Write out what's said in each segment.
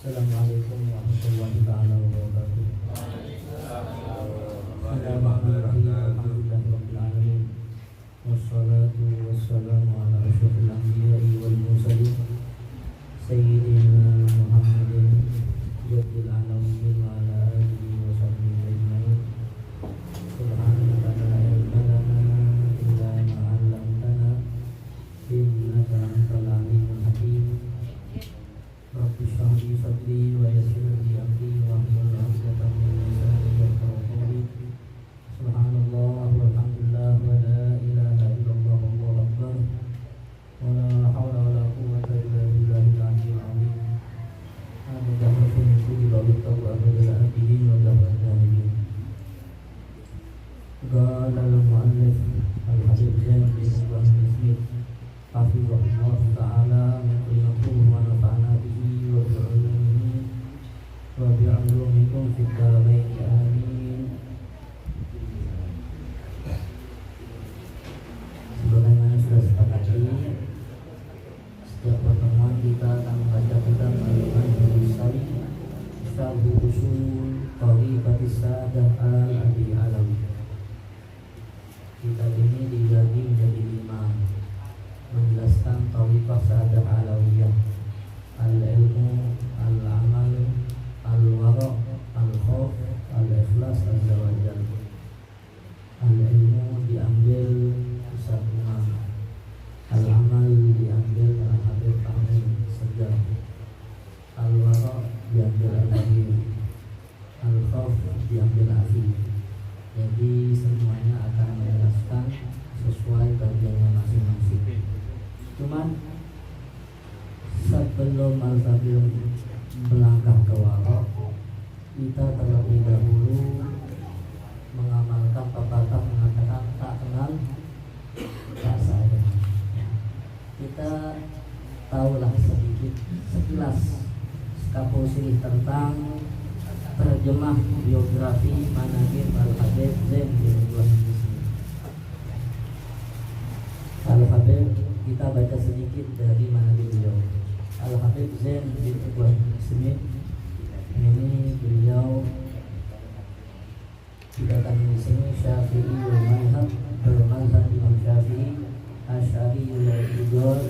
Assalamualaikum warahmatullahi taala wabarakatuh. Bismillahirrahmanirrahim. Alhamdulillahirabbil alamin. Wassalatu wassalamu ala asyrofil anbiya'i wal mursalin sayyidina Muhammadin jadil alamin wa ala alihi wa sahbihi ajma'in. Subhanaka la ilma lana illa ma 'allamtana innaka antal alimul hakim. Rabbi shrah li sadri wa yassir li amri wahlul 'uqdatam min lisani yafqahu qawli. Subhanallah walhamdulillah wa la ilaha illallah wallahu akbar wa la hawla wa la quwwata illa billahil aliyyil azim. Amin. Kulli bawit tawwa bil abidin wa dahrin. Qala al-mu'allif al-habib Zain bin Ibrahim Smith hafizahullah ta'ala yaqulu wa nafa'ana bihi wa bi'ulumihi wa bi'ulumikum fid dharain amin. Sebagaimana sudah sepakati, setiap pertemuan kita akan membaca kitab Al-Manhajus Shalih Syarh Ushul Thariqatis Sadah Al-Abi Alawi. Kitab ini dibagi menjadi 5, menjelaskan thariqah Sadah Alawiyah: al-ilmu, al-amal, al-wara', al-khauf, al-ikhlas, az-zawajal. Al-ilmu diambil Ustaz Umar, al-amal diambil Al-Habib Fahmi Segar, al-wara' diambil Al-Habib, al-khauf diambil Afi. Jadi semuanya akan menjelaskan sesuai bagiannya masing-masing. Cuman sebelum Al-Habib melangkah ke wara', kita terlebih dahulu mengamalkan pepatah mengatakan tak kenal tak sayang. Kita tahulah sedikit sekilas skaposir tentang terjemah biografi Manaqib Al-Habib Zain bin Ibrahim Smith. Al-Habib, kita baca sedikit dari Manaqib beliau. Al-Habib Zain bin Ibrahim Smith ini beliau dikatakan di sini Syafi'i wal mazhab, bermazhab Imam Syafi'i, Asy'ari wal Ridwan,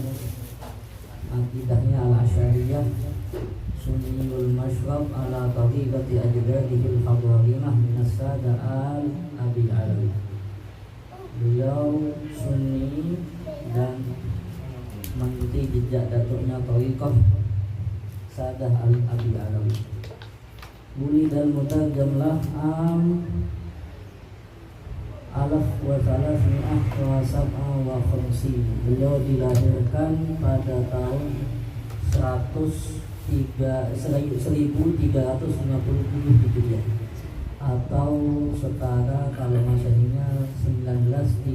akidahnya al-Asy'ariyah, Sunniul mashrab ala tariqati ajdadihil fadhalimah minas sada al-Abi Alawi. Beliau Sunni dan mengikuti jejak datuknya tariqah Sadah al-Abi Alawi. Wulidal mutarjamlah alaf wa salasmi'ah wa sab'a wa khamsin. Beliau dilahirkan pada tahun 1350 Hijriah atau setara kalau Masehinya 1936.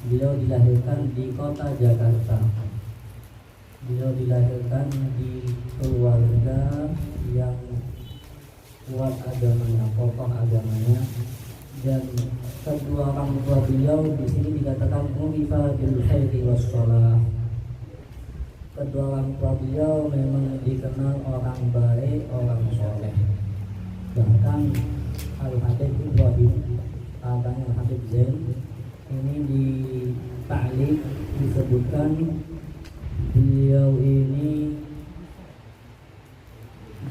Beliau dilahirkan di kota Jakarta. Beliau dilahirkan di keluarga yang kuat agamanya, kokoh agamanya, dan kedua orang tua beliau di sini dikatakan urifa bil khairi was shalah. Kedua orang tua beliau memang dikenal orang baik, orang soleh. Bahkan Al-Habib Ibrahim, abang Al-Habib Zain, ini di ta'liq disebutkan beliau ini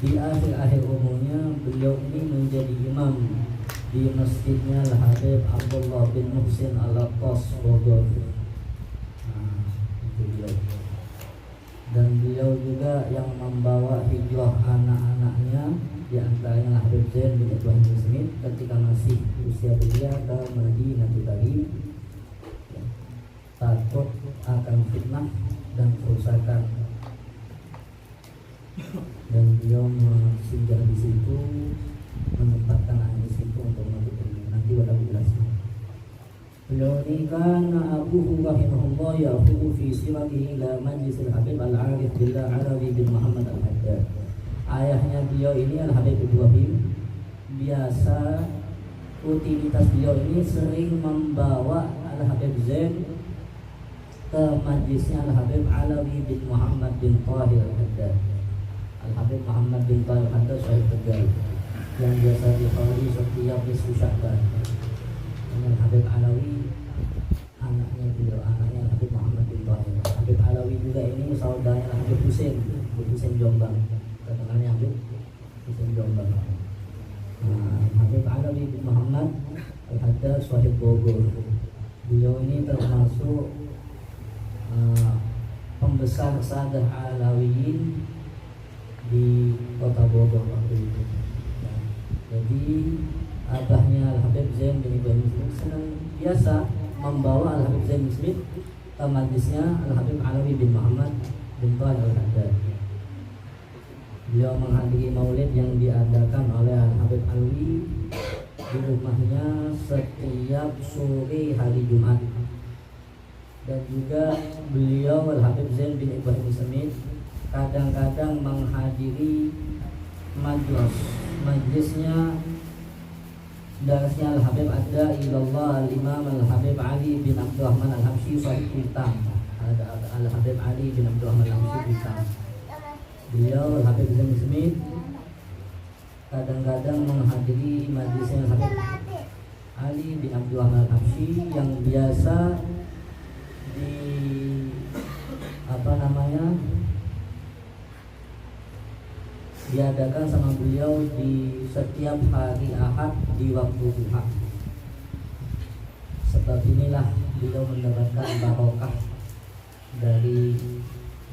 di akhir-akhir umurnya beliau ini menjadi imam di masjidnya Al-Habib Abdullah bin Muhsin Al-Attas Bogor. Itu beliau. Dan beliau juga yang membawa hijrah anak-anaknya, di antaranya Habib Zain bin Ibrahim Smith ketika masih usia belia ke Madinah tadi, takut akan fitnah dan kerusakan, dan beliau singgah di situ, menempatkan anak di situ untuk menuntut ilmu. Nanti bakal dijelaskan. Beliau ini karena abuhu rahimahullah ya'khudhu fi siratihi ila majlisil Habib Al-Arif Billah Alawi bin Muhammad Al-Haddad. Ayahnya beliau ini Al-Habib Ibrahim, biasa rutinitas beliau ini sering membawa Al-Habib Zain ke majlisnya Al-Habib Alawi bin Muhammad bin Tahir Al-Haddad. Al-Habib Muhammad bin Thayyib Haddad Syahid Tegal yang biasa dikhawari setiap nisfu Sya'ban. Dengan Habib Alawi, anaknya beliau, anaknya Habib Muhammad bin Thayyib. Habib Alawi juga ini saudaranya Habib Husain, Habib Husain Jombang, terkenalnya Habib Husain Jombang. Habib Alawi bin Muhammad Al-Haddad Syahid Bogor. Beliau ini termasuk pembesar Sadah Alawiyin di kota Bogor waktu itu. Jadi abahnya Al-Habib Zain bin Ibrahim Smith senang biasa membawa Al-Habib Zain bin Smith ke majlisnya Al-Habib Alawi bin Muhammad bin Thayyib Al-Haddad. Beliau menghadiri maulid yang diadakan oleh Al-Habib Alawi di rumahnya setiap sore hari Jumat. Dan juga beliau Al-Habib Zain bin Ibrahim Smith kadang-kadang menghadiri majlisnya darasnya Al-Habib Adda Ilallah Al-Imam Al-Habib Ali bin Abdurrahman Al-Habsyi Sahib Kuitang. Al-Habib Ali bin Abdurrahman Al-Habsyi Kuitang. Beliau Al-Habib Zain Smith kadang-kadang menghadiri majlisnya Al-Habib Ali bin Abdurrahman Al-Habsyi yang biasa diadakan sama beliau di setiap hari Ahad di waktu duha. Sebab inilah beliau mendapatkan barokah dari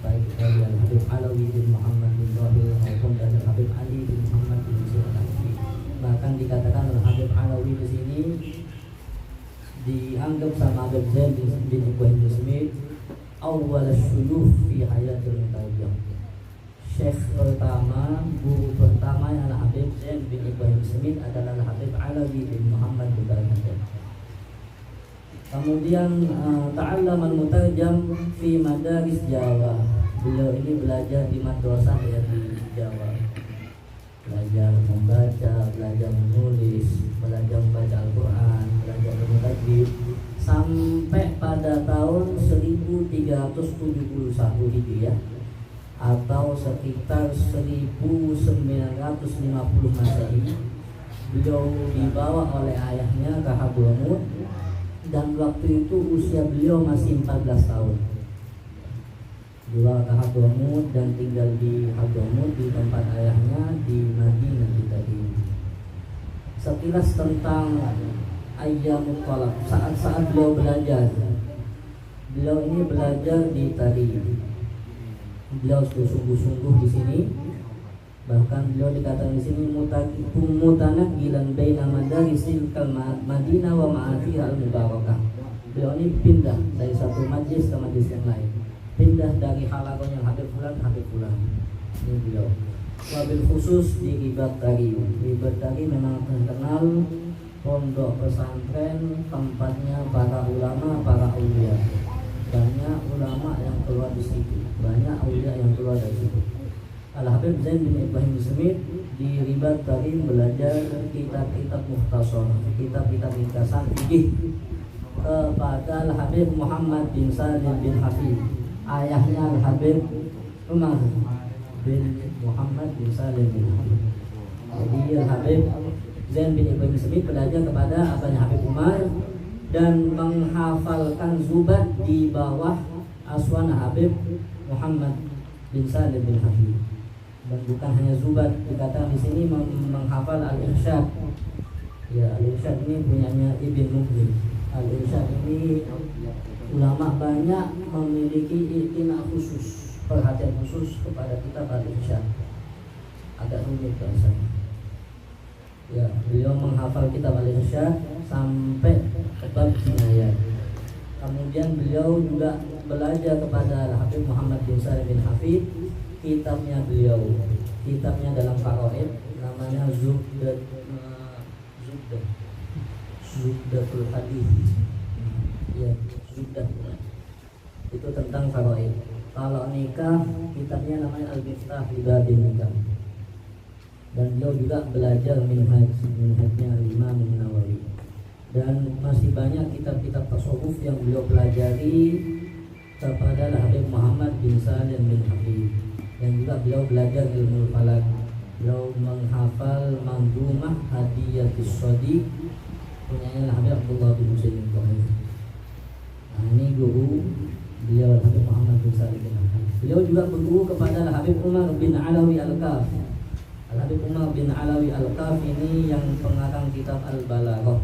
baik dari Al-Habib Alawi bin Muhammad bin Thayyib maupun dari Al-Habib Ali bin Muhammad bin Al-Habsyi. Bahkan dikatakan Al-Habib Alawi di sini dianggap sama Habib Zain bin Ibrahim Smith awal syuyukh fi hayatil mutajam. Syekh pertama, guru pertama yang Al-Habib Zain bin Ibrahim Smith adalah Al-Habib Alawi bin Muhammad bin Al-Haddad. Kemudian ta'allam al-mutarjam fi madaris Jawa. Beliau ini belajar di madrasah ya di Jawa. Belajar membaca, belajar menulis, belajar membaca Al-Quran, belajar bermutajwid sampai pada tahun 1371 Hijriah atau sekitar 1950 Masehi. Beliau dibawa oleh ayahnya ke Hadramut dan waktu itu usia beliau masih 14 tahun. Dibawa ke Hadramut dan tinggal di Hadramut di tempat ayahnya di Madinah di tadi. Sekilas tentang Ayyamut Thalab, saat-saat beliau belajar. Beliau ini belajar di tadi. Beliau sungguh-sungguh di sini. Bahkan beliau dikatakan di sini mutanaqqilan baina madarisil Madinah wa ma'afiha al-mubarakah. Beliau ini pindah dari satu majlis ke majlis yang lain. Pindah dari halakonya Habib Fulan, Habib Fulan. Ini beliau. Wabil khusus di Ribat Tari. Ribat Tari memang terkenal pondok pesantren, tempatnya para ulama, para aulia. Banyak ulama yang keluar di situ, banyak aulia yang keluar dari situ. Al-Habib Zain bin Ibrahim Smith di Ribat Tari belajar kitab-kitab mukhtasar, kitab-kitab ringkasan fikih kepada Al-Habib Muhammad bin Salim bin Hafid, ayahnya Al-Habib Umar bin Muhammad bin Salim bin Hafid. Jadi Al-Habib Zain bin Ibrahim Smith belajar kepada abahnya Habib Umar dan menghafalkan zubat di bawah aswan Habib Muhammad bin Salim bin Hafid. Dan bukan hanya zubat, dikatakan di sini menghafal Al-Irsyad. Ya, Al-Irsyad ini punyanya Ibn Muhrim. Al-Irsyad ini ulama banyak memiliki i'tina khusus, perhatian khusus kepada kitab Al-Irsyad. Agak rumit bahasanya. Ya, beliau menghafal kitab Al-Irsyad sampai ke bab jinayat. Kemudian beliau juga belajar kepada Al-Habib Muhammad bin Salim bin Hafid. Kitabnya beliau, kitabnya dalam faraid namanya Zubdatul Hadis. Ya, Zubdah. Itu tentang faraid. Kalau nikah, kitabnya namanya Al-Miftah li Babin Nikah. Dan beliau juga belajar minhajnya Imam Nawawi. Dan masih banyak kitab-kitab tasawuf yang beliau pelajari kepada Habib Muhammad bin Salim bin Hafid. dan juga beliau belajar ilmu falak. Beliau menghafal manzumah Hadiyatus Shadiq punyanya Habib Abdullah bin Husain Al-Qamari. Nah, ini guru beliau Habib Muhammad bin Salih bin Ahmad. Beliau juga berguru kepada Habib Umar bin Alawi Al-Kaf. Habib Umar bin Alawi Al-Kaf ini yang pengarang kitab Al-Balaghah.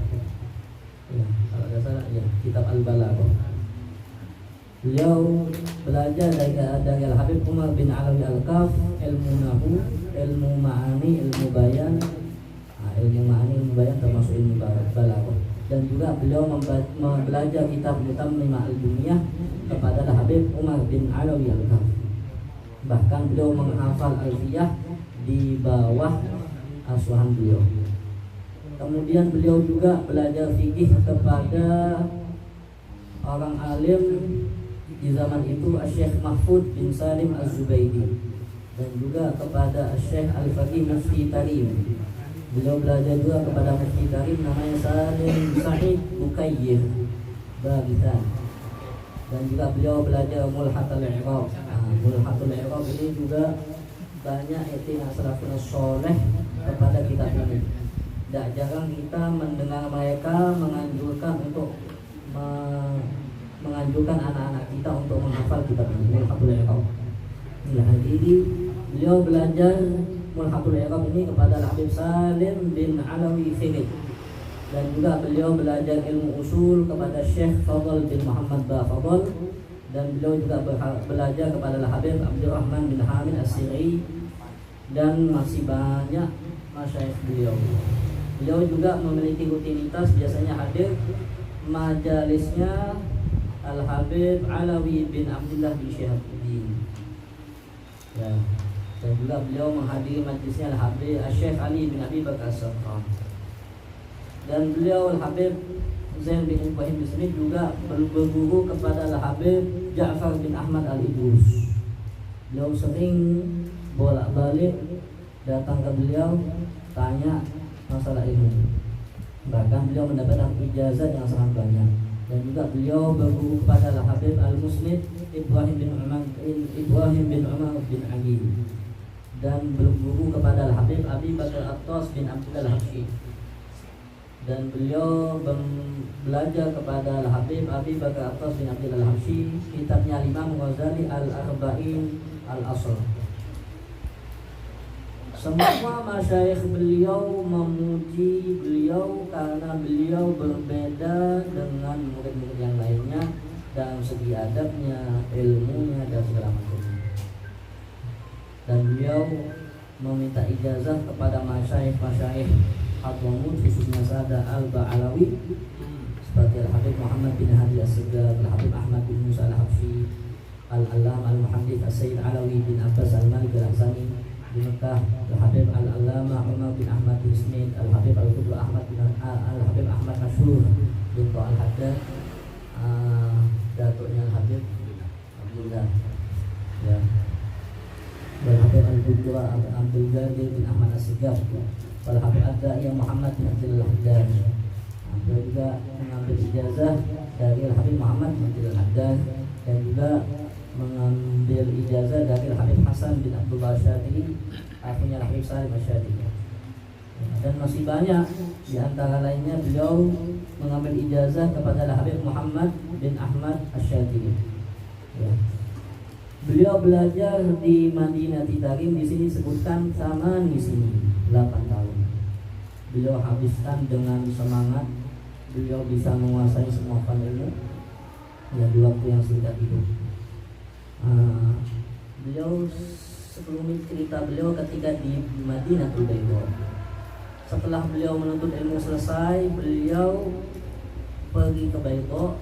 Ya, kalau tidak salah ya, kitab Al-Balaghah. Beliau belajar dari Habib Umar bin Alawi Al-Kaf ilmu nahu, ilmu ma'ani, ilmu bayan. Ilmu ma'ani, ilmu bayan termasuk ilmu balaghah. Dan juga beliau belajar kitab Mutammimah Al-Buniyah kepada Habib Umar bin Alawi Al-Kaf. Bahkan beliau menghafal Alfiyah di bawah asuhan beliau. Kemudian beliau juga belajar fikih kepada orang alim di zaman itu Syekh Mahfud bin Salim Az-Zubaidi, dan juga kepada Syekh Al-Faqih Mufti Tarim. Beliau belajar juga kepada Mufti Tarim namanya Salim Sa'id Mukayyir Bagitan. Dan juga beliau belajar Mulhatul I'rab. Mulhatul I'rab ini juga banyak ikhtiar salafun soleh kepada kitab ini. Tidak jarang kita mendengar mereka menganjurkan anak-anak kita untuk menghafal kitab ini, Mulhatul I'rab. Ya, jadi beliau belajar Mulhatul I'rab ini kepada Habib Salim bin Alawi Khirid. Dan juga beliau belajar ilmu usul kepada Syekh Fadl bin Muhammad Bafadl. Dan beliau juga belajar kepada Habib Abdurrahman bin Hamid As-Siri. Dan masih banyak masyayikh beliau. Beliau juga memiliki rutinitas biasanya hadir majalisnya Al-Habib Alawi bin Abdullah bin Syihabuddin. Ya. Dan juga beliau menghadiri majlisnya Al-Habib Syekh Ali bin Abi Bakar As-Saqqaf. Dan beliau Al-Habib Zain bin Ibrahim bin Smith juga berguru kepada Al-Habib Ja'far bin Ahmad Al-Idrus. Beliau sering bolak-balik datang ke beliau tanya masalah ilmu. Bahkan beliau mendapatkan ijazah yang sangat banyak. Dan juga beliau berguru kepada Al-Habib Al-Musnid Ibrahim bin Umar bin Ali. Dan berguru kepada Al-Habib Abi Bakar Attas bin Abdullah Al-Habsyi. Dan beliau belajar kepada Al-Habib Abi Bakar Attas bin Abdullah Al-Habsyi kitabnya Imam Ghazali Al-Arba'in Al-Asr. Semua masyayikh beliau memuji beliau karena beliau berbeda dengan murid-murid yang lainnya dalam segi adabnya, ilmunya, dan segala macamnya. Dan beliau meminta ijazah kepada masyayikh Hadramut, khususnya Sada Al-Ba'alawi, seperti Al-Habib Muhammad bin Hadi As-Segaf, Al-Habib Ahmad bin Musa Al-Habsyi, Al-Alam Al-Muhaddits As-Sayyid Alawi bin Abbas Al-Malik Al-Ahzani di Mekah, Al-Habib Al-Allamah Umar bin Ahmad bin Smith, Al-Habib Al-Qudwa Ahmad bin Al-Habib Ahmad Masyhur bin Al-Haddad, datuknya Al-Habib Abdullah, ya, Al-Habib Al-Qudwa Abdul Ghadir bin Ahmad As-Segaf, Al-Habib Ad-Da'iyah Muhammad bin Abdul Haddad. Beliau juga mengambil ijazah dari Al-Habib Muhammad bin Abdul Haddad, dan juga mengambil ijazah dari Habib Hasan bin Abdullah Syadili, akhirnya Habib Salim Syadili. Dan masih banyak di antara lainnya beliau mengambil ijazah kepada Habib Muhammad bin Ahmad Asy-Syadili. Ya. Beliau belajar di Madinah Tarim, di sini sebutkan sama di sini 8 tahun. Beliau habiskan dengan semangat, beliau bisa menguasai semua ilmu ya di waktu yang singkat itu. Beliau sebelum ini cerita beliau ketika di Madinah Bayda. Setelah beliau menuntut ilmu selesai, beliau pergi ke Bayda.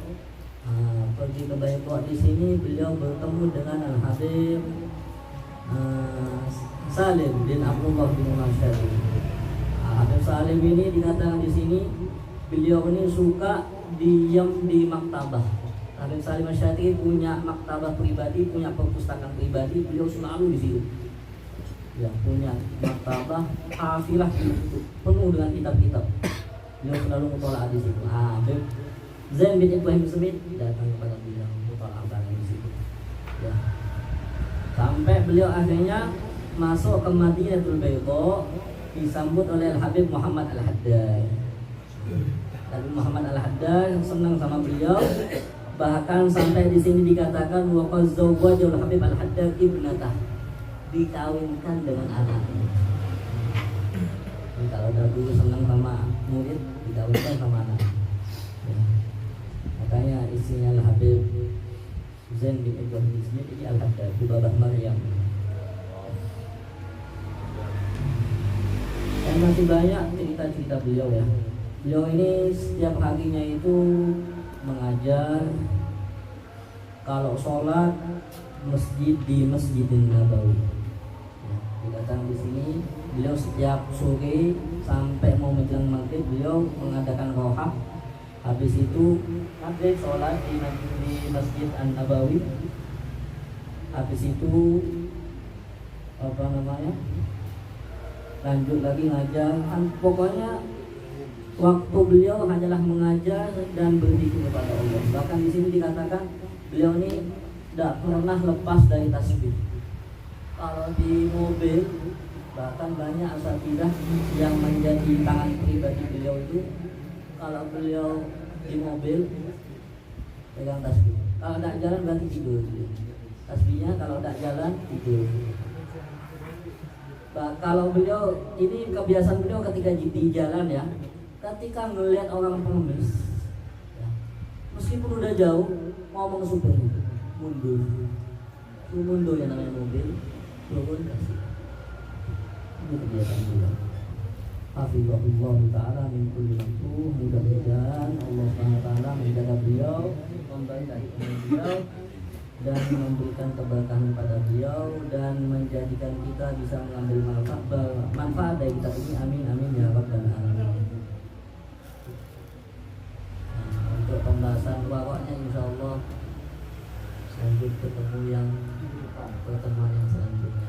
Di sini beliau bertemu dengan Al-Habib Salim bin Abdullah bin Umar Syadili. Habib Salim ini dikatakan di sini beliau ini suka diam di maktabah. Habib Salim Asy-Syadili punya maktabah pribadi, punya perpustakaan pribadi, beliau selalu di situ. Ya, punya maktabah hafilah penuh dengan kitab-kitab. Beliau selalu mutola'ah di situ. Habib Zain bin Ibrahim Smith datang kepada beliau mutola'ah di situ. Ya. Sampai beliau akhirnya masuk ke Madinatul Baydha, disambut oleh Al-Habib Muhammad Al-Haddad. Habib Muhammad Al-Haddad senang sama beliau, bahkan sampai di sini dikatakan wa qad zawwajal Habib Al-Haddad ibnatah, dikawinkan dengan anaknya. Kalau udah dulu senang sama murid, dikawinkan sama anak. Ya. Makanya istrinya Al-Habib Zain bin Ibrahim Smith ini Al-Haddad, di babah Maryam. Dan masih banyak cerita-cerita beliau ya. Beliau ini setiap harinya itu mengajar. Kalau sholat masjid di Masjidin Nabawi. Ya, dikatakan di sini beliau setiap sore sampai mau menjelang maghrib beliau mengadakan rohab. Habis itu maghrib sholat di Masjid An-Nabawi. Habis itu lanjut lagi ngajar. Pokoknya waktu beliau hanyalah mengajar dan berzikir kepada Allah. Bahkan di sini dikatakan beliau ini tidak pernah lepas dari tasbih. Kalau di mobil, bahkan banyak asatidzah yang menjadi tangan pribadi beliau itu, kalau beliau di mobil pegang tasbih. Kalau tidak jalan berarti tidur. Tasbihnya kalau tidak jalan tidur. Kalau beliau ini kebiasaan beliau ketika di jalan ya, ketika melihat orang pengemis, ya, meskipun udah jauh, ngomong supir mundur yang namanya mobil, turun kasih. Itu kebiasaan beliau. Hafizahullah ta'ala min kulli makruh. Mudah-mudahan Allah SWT menjaga beliau, memberkahi beliau, dan memberikan keberkahan pada beliau, dan menjadikan kita bisa mengambil manfaat dari kita ini. Amin amin ya rabbal alamin. Untuk pembahasan waroknya insyaallah lanjut ketemu yang pertemuan yang selanjutnya.